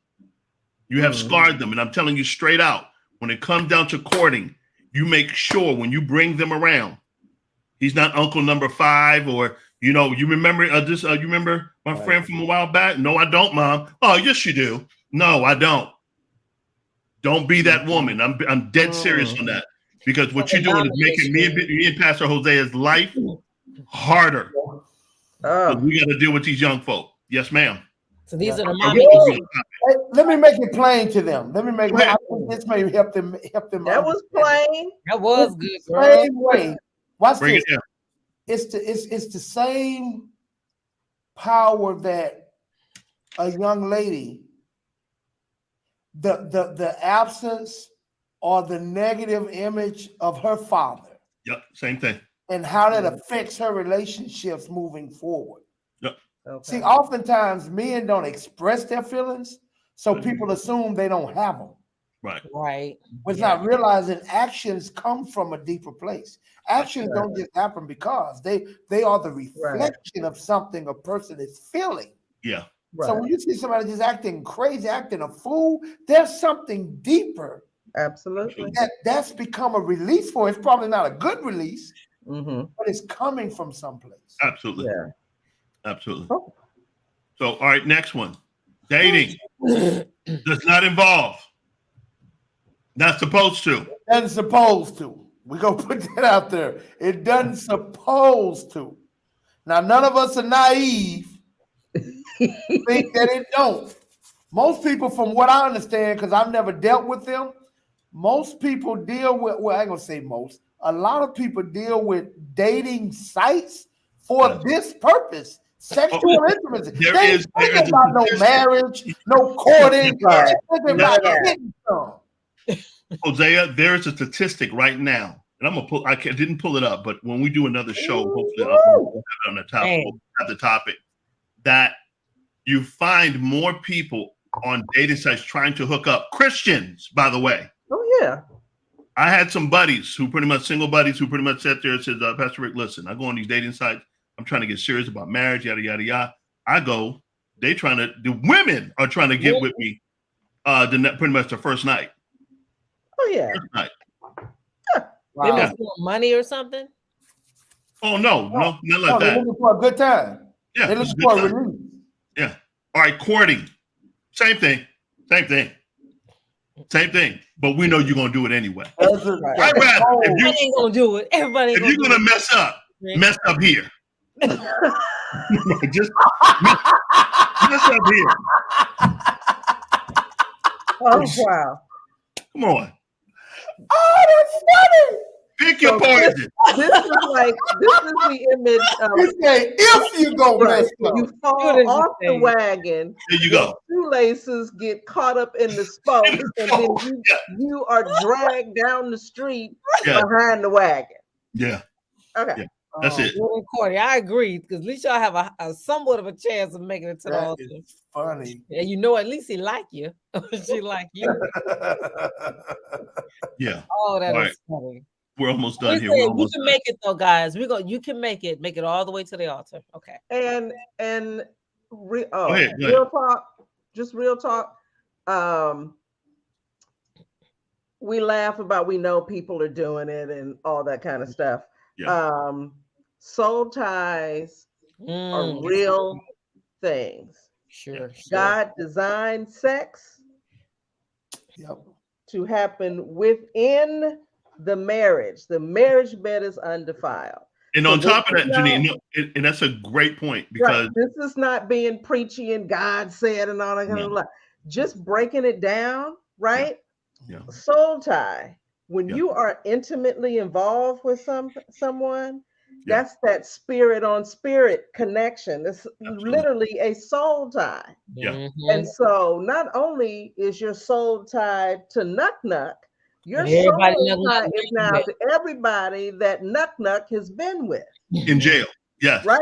You have scarred them. And I'm telling you straight out, when it comes down to courting, you make sure when you bring them around, he's not uncle number 5 or, you know, you remember this, you remember my friend from a while back? No, I don't, Mom. Oh, yes, you do. No, I don't. Don't be that woman. I'm dead serious on that. Because what you're doing is making me and Pastor Hosea's life harder. We got to deal with these young folk. Yes, ma'am. So these are the mommy Hey, let me make it plain to them. Let me make I think this may help them. That was plain. That was good, girl. Same way. Watch Bring this. it down. It's the same power that a young lady, the absence or the negative image of her father. Yep, same thing. And how that affects her relationships moving forward. Yep. Okay. See, oftentimes men don't express their feelings, so people assume they don't have them. Right. Right. But not realizing actions come from a deeper place. Actions don't just happen because they are the reflection of something a person is feeling. Yeah. So when you see somebody just acting crazy, acting a fool, there's something deeper. Absolutely. That's become a release for. It's probably not a good release, Mm-hmm. but it's coming from someplace. Absolutely. Yeah. Absolutely. Oh. So, all right, next one. Dating does not involve. Not supposed to. Doesn't supposed to. We're going to put that out there. It doesn't supposed to. Now, none of us are naive. Think that it don't. Most people, from what I understand, because I've never dealt with them, most people deal with, well, I ain't going to say most. A lot of people deal with dating sites for this purpose. Sexual intimacy. There is about no marriage, no courting. Right. About getting some. Hosea, there is a statistic right now, and I'm gonna pull. Didn't pull it up, but when we do another show, hopefully I'll have it on the topic. We'll have the topic that you find more people on dating sites trying to hook up. Christians, by the way. Oh yeah. I had some buddies who pretty much single buddies who pretty much sat there and said, Pastor Rick, listen, I go on these dating sites. I'm trying to get serious about marriage, yada, yada, yada. I go, the women are trying to get with me pretty much the first night. Oh yeah. First night. They must want money or something. Oh, no, not like They're that. looking for a good time. Yeah, They're it's a looking for a good time. release. Yeah. All right, courting. Same thing. But we know you're going to do it anyway. I'd rather, Everybody ain't gonna do it. Everybody. if you're going to mess up here. Just mess up here. Oh wow. Come on. Oh, that's funny. Pick your So poison. This is the image of He said, if you go right, mess up. you Good fall off the understanding. wagon. There you your go. shoelaces get caught up in the spokes, and then you are dragged down the street Yeah. behind the wagon. Yeah. Okay. Yeah. That's it. Will and Courtney, I agree, because at least y'all have a somewhat of a chance of making it to the That altar. is funny. And you know, at least he like you. She like you. Yeah. Oh, that All is right. funny. We're almost We done here. said We're you almost can done. make it though, guys. You can make it all the way to the altar. Okay. And Go ahead. real talk, just real talk. We laugh about, we know people are doing it and all that kind of stuff. Yeah. Soul ties are real things. Sure. God designed sex Yep. to happen within the marriage. The marriage bed is undefiled. And So on top of this that, is Janine, not- and that's a great point Right. because This is not being preachy and God said and all that kind of stuff. Just breaking it down, right? Yeah. Soul tie. When Yeah. you are intimately involved with someone, Yeah. that's that spirit on spirit connection. It's Absolutely. literally a soul tie. Yeah. Mhm. And so not only is your soul tied to Nuck, your Everybody soul Nuck tie Nuck is now to everybody that Nuck has been with, In jail. Yes. right?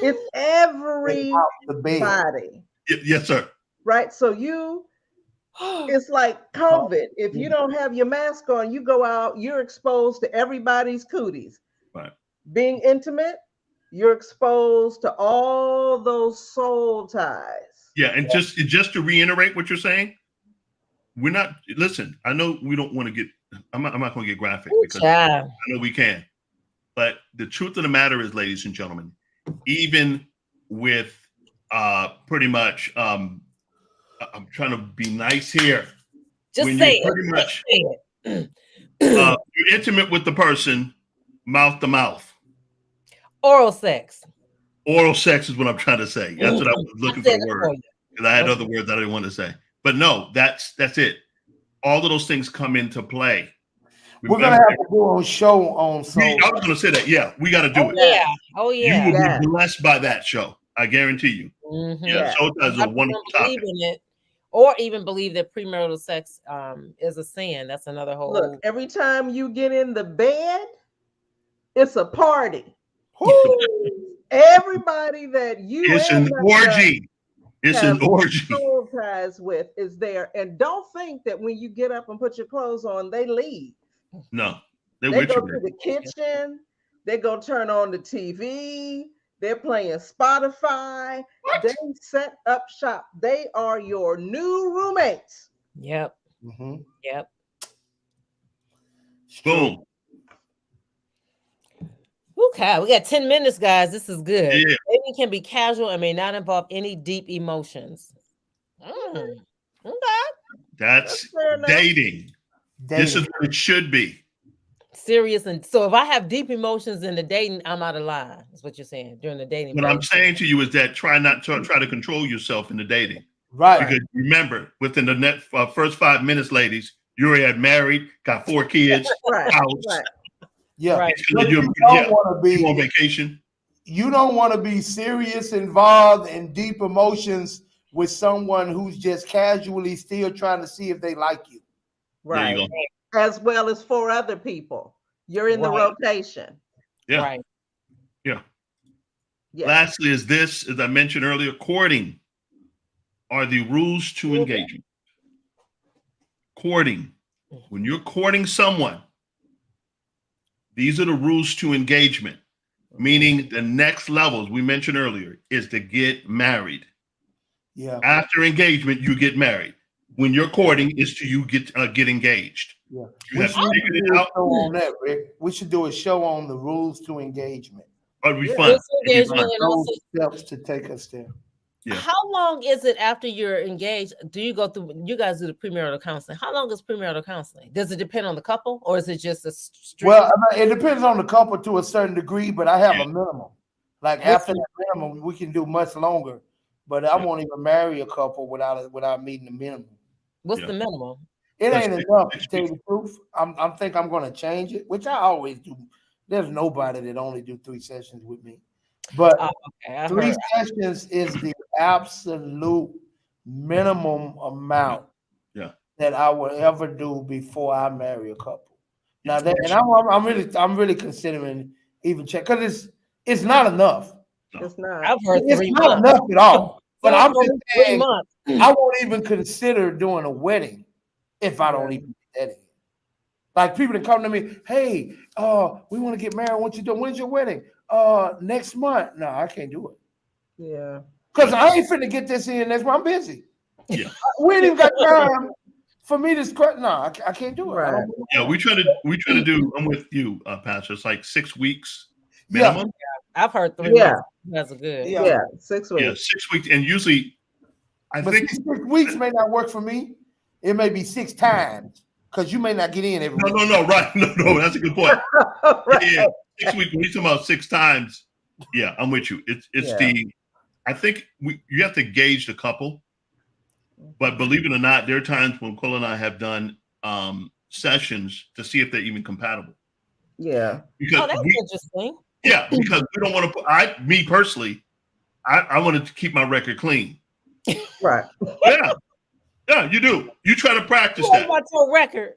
It's everybody, The bed. Yes, sir. right? So it's like COVID. If you don't have your mask on, you go out, you're exposed to everybody's cooties. Right. Being intimate, you're exposed to all those soul ties. Yeah. And just to reiterate what you're saying, we're not, listen, I know we don't want to get, I'm not going to get graphic because I know we can. But the truth of the matter is, ladies and gentlemen, even with pretty much, I'm trying to be nice here. Just when say you're it. pretty much Say it. you're intimate with the person, mouth to mouth. Oral sex. Oral sex is what I'm trying to say. That's what I was looking for the word. Because I had other words that I didn't want to say. But no, that's it. All of those things come into play. We're gonna have to do a show on soul. I was gonna say that. Yeah, we got to do it. Yeah. Oh yeah. You will be blessed by that show. I guarantee you. Mm-hmm. Yeah, soul ties is a wonderful topic. In it, or even believe that premarital sex is a sin. That's another whole. Look, every time you get in the bed, it's a party. Everybody that you it's an orgy. It's an orgy. Soul ties with is there, and don't think that when you get up and put your clothes on, they leave. No, they go to the kitchen. They go turn on the TV. They're playing Spotify. What? They set up shop. They are your new roommates. Yep. Mm-hmm. Yep. Boom. Okay, we got 10 minutes, guys. This is good. Yeah. Dating can be casual and may not involve any deep emotions. Okay. That's dating. This is what it should be. Serious. And so if I have deep emotions in the dating, I'm out of line. That's what you're saying during the dating. What I'm saying to you is that try to control yourself in the dating. Right. Because remember, within the first 5 minutes, ladies, you already had married, got 4 kids, house. Right. Yeah. Right. You don't want to be on vacation. You don't want to be serious, involved in deep emotions with someone who's just casually still trying to see if they like you. Right. You as well as 4 other people. You're in the rotation. Yeah. Right. Yeah. Yeah. Lastly, is this, as I mentioned earlier, courting are the rules to engagement. Courting. When you're courting someone, these are the rules to engagement, meaning the next levels we mentioned earlier is to get married. Yeah. After engagement, you get married. When you're courting, is to you get engaged. Yeah. You have to figure it out. On that, Rick. We should do a show on the rules to engagement. It'd be fun. It'd be fun. And also, steps to take us there. Yeah. How long is it after you're engaged? Do you go through? You guys do the premarital counseling. How long is premarital counseling? Does it depend on the couple, or is it just a strict? Well, it depends on the couple to a certain degree, but I have a minimum. Like after that minimum, we can do much longer. But I won't even marry a couple without meeting the minimum. What's the minimum? It That's ain't six- enough to six tell you weeks. the truth. I'm think I'm gonna change it, which I always do. There's nobody that only do 3 sessions with me, but Okay, I 3 heard. sessions is the absolute minimum amount Yeah. that I will ever do before I marry a couple. Now that, and I'm really considering even check because it's not enough. It's not. I've heard It's 3 not months. enough at all. But Someone I'm told just me 3 saying, months. I won't even consider doing a wedding if I don't Yeah. even get that in. Like people that come to me, hey, we want to get married. What you doing? When's your wedding? Next month. No, I can't do it. Yeah. Because I ain't finna get this in next month. I'm busy. Yeah. We ain't even got time for me to scratch. No, I can't do it. I Right. don't Yeah, we try to do. I'm with you, Pastor. It's like 6 weeks Yeah. minimum. I've heard 3 Yeah. months. That's a good. Yeah. Yeah. 6 Yeah, weeks. 6 weeks, and usually, I But think 6 weeks may not work for me. It may be 6 times because you may not get in every week. no, right, no, that's a good point. Right. Yeah, 6 weeks. When we talk about 6 times, yeah, I'm with you. It's Yeah. I think you have to gauge the couple, but believe it or not, there are times when Cole and I have done sessions to see if they're even compatible. Yeah. Because Oh, that's interesting. because we don't want to. Me personally, I wanted to keep my record clean. Right. Yeah, you do. You try to practice What that. about your record?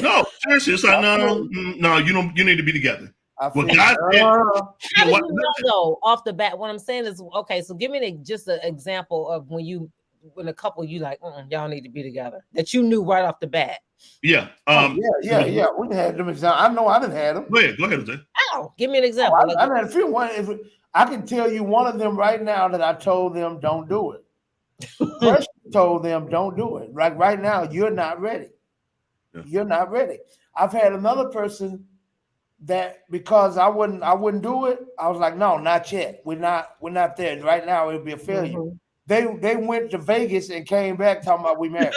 No, seriously, it's like no, you don't. You need to be together. I Well, feel God said, Uh, How you know do what? you know though off the bat? What I'm saying is, okay, so give me just an example of when a couple you like, y'all need to be together that you knew right off the bat. Yeah. yeah. We done had them examples. I know I didn't have them. Go ahead, Jose. Ow, give me an example. I Like, done had a few. I can tell you one of them right now that I told them don't do it. Precious told them don't do it. Right now, you're not ready. Yeah. You're not ready. I've had another person that because I wouldn't do it. I was like, no, not yet. We're not there right now. It'll be a failure. mhm. They went to Vegas and came back talking about we married.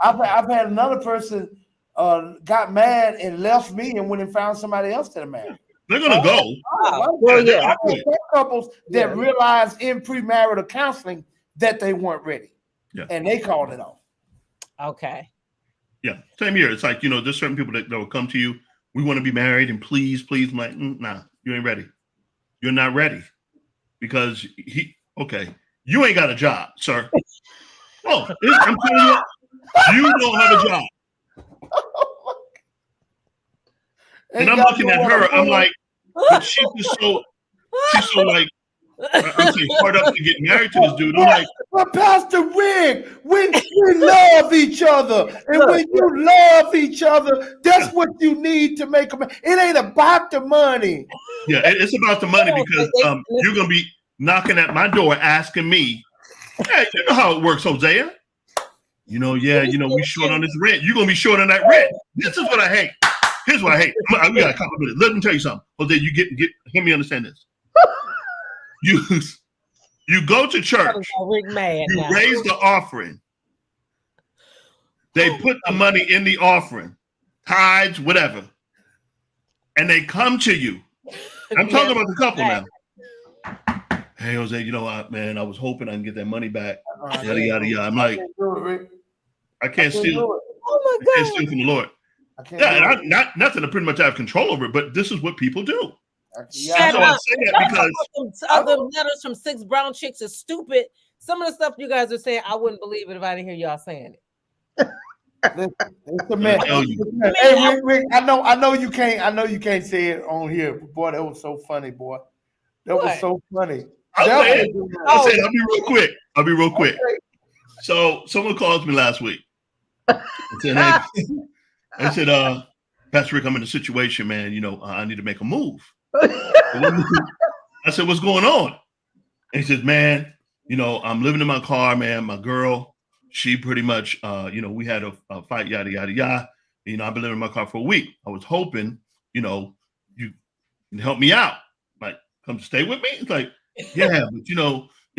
I've had another person got mad and left me and went and found somebody else that married. They're gonna go. Well, Yeah, yeah. I've had couples that Yeah. realized in premarital counseling that they weren't ready. Yeah. And they called it off. okay. Yeah, same here. It's like, there's certain people that will come to you. We want to be married, and please. I'm like, nah, you ain't ready. You're not ready because you ain't got a job, sir. Oh, I'm telling you don't have a job. And I'm looking at her. I'm like, but she's so like, I'm saying hard up to get married to this dude. I'm like, But Pastor Wig, we love each other. And when you love each other, that's what you need to make them. It ain't about the money. yeah, it's about the money because you're gonna be knocking at my door asking me, hey, you know how it works, Hosea. We short on this rent. You're gonna be short on that rent. This is what I hate. Here's what I hate. We got a couple minutes. Let me tell you something. Jose, you hear me understand this. You go to church, you raise the offering. They put the money in the offering, tithes, whatever, and they come to you. I'm talking about the couple now. Hey, Jose, you know what, man? I was hoping I can get that money back. Yada, yada, yada. I'm like, I can't steal. Oh I my can't steal from the Lord. Yeah, and nothing to pretty much have control over it, but this is what people do. Shut So I up. say that because Other letters from 6 brown chicks is stupid. Some of the stuff you guys are saying, I wouldn't believe it if I didn't hear y'all saying it. It's a mess. tell you. Hey, Rick, I know you can't say it on here. Boy, that was so funny, boy. That was so funny. I'll say it. I'll be real quick. So someone calls me last week. I said, Pastor Rick, I'm in a situation, man. I need to make a move. I said, what's going on? And he says, man, I'm living in my car, man. My girl, she pretty much, we had a fight, yada, yada, yada. I've been living in my car for a week. I was hoping, you can help me out. Like, come stay with me? It's like, yeah, but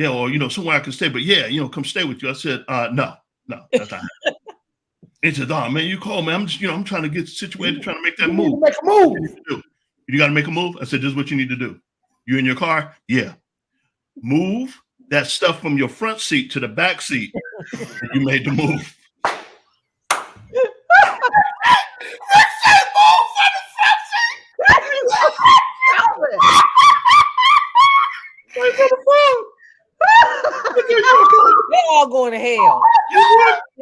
or somewhere I can stay. But yeah, come stay with you. I said, no, that's not happening. He said, oh man, you call me. I'm just, I'm trying to get situated, trying to make that move. Make a move. You got to make a move. I said, this is what you need to do. You in your car? Yeah. Move that stuff from your front seat to the back seat. You made the move. all going to hell.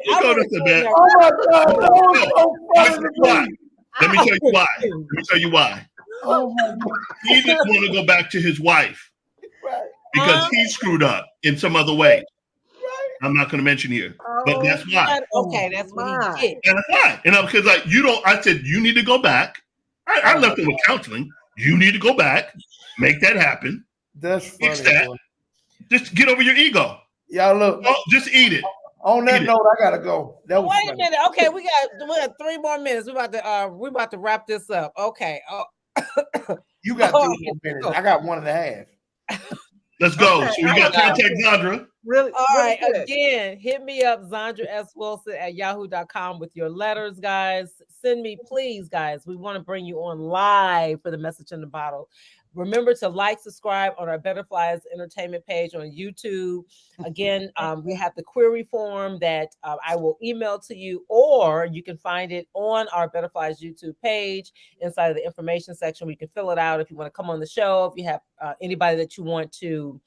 You go to the bed. Oh my God, that was so funny to me. Let me tell you why. Let me tell you why. Oh my God. He didn't want to go back to his wife Right. because he screwed up in some other way. I'm not going to mention here, but that's why. Okay, that's what he did. And that's why. And because like you don't, I said you need to go back. I left him with counseling. You need to go back, make that happen. That's funny. Fix that. Boy. Just get over your ego. Y'all look. Oh, just eat it. On that Eat it. note, I gotta go. That was Wait a funny. minute. Okay, we got 3 more minutes. We're about to wrap this up. Okay. Oh, You got Oh, 3 more minutes. I got 1.5. Let's go. Okay, So we got contact Zandra. Really? all really right. quick. Again, hit me up, ZandraSWilson@yahoo.com with your letters, guys. Send me, please, guys. We want to bring you on live for the Message in the Bottle. Remember to like, subscribe on our Butterflies Entertainment page on YouTube. Again, we have the query form that I will email to you, or you can find it on our Butterflies YouTube page inside of the information section. We can fill it out if you want to come on the show, if you have anybody that you want to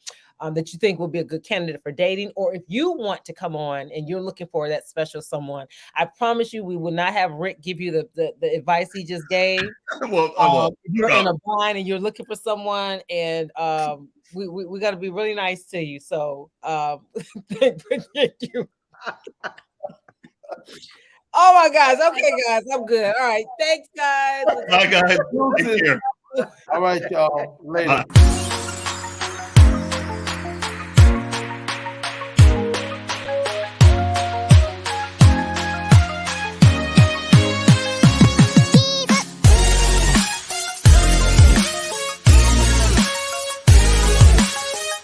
that you think will be a good candidate for dating, or if you want to come on and you're looking for that special someone. I promise you, we will not have Rick give you the advice he just gave. Well, If you're in a bind and you're looking for someone, and we got to be really nice to you. So thank you. Oh my gosh. Okay, guys, I'm good. All right. Thanks, guys. bye, guys. Take care. All right, y'all. Later. Bye.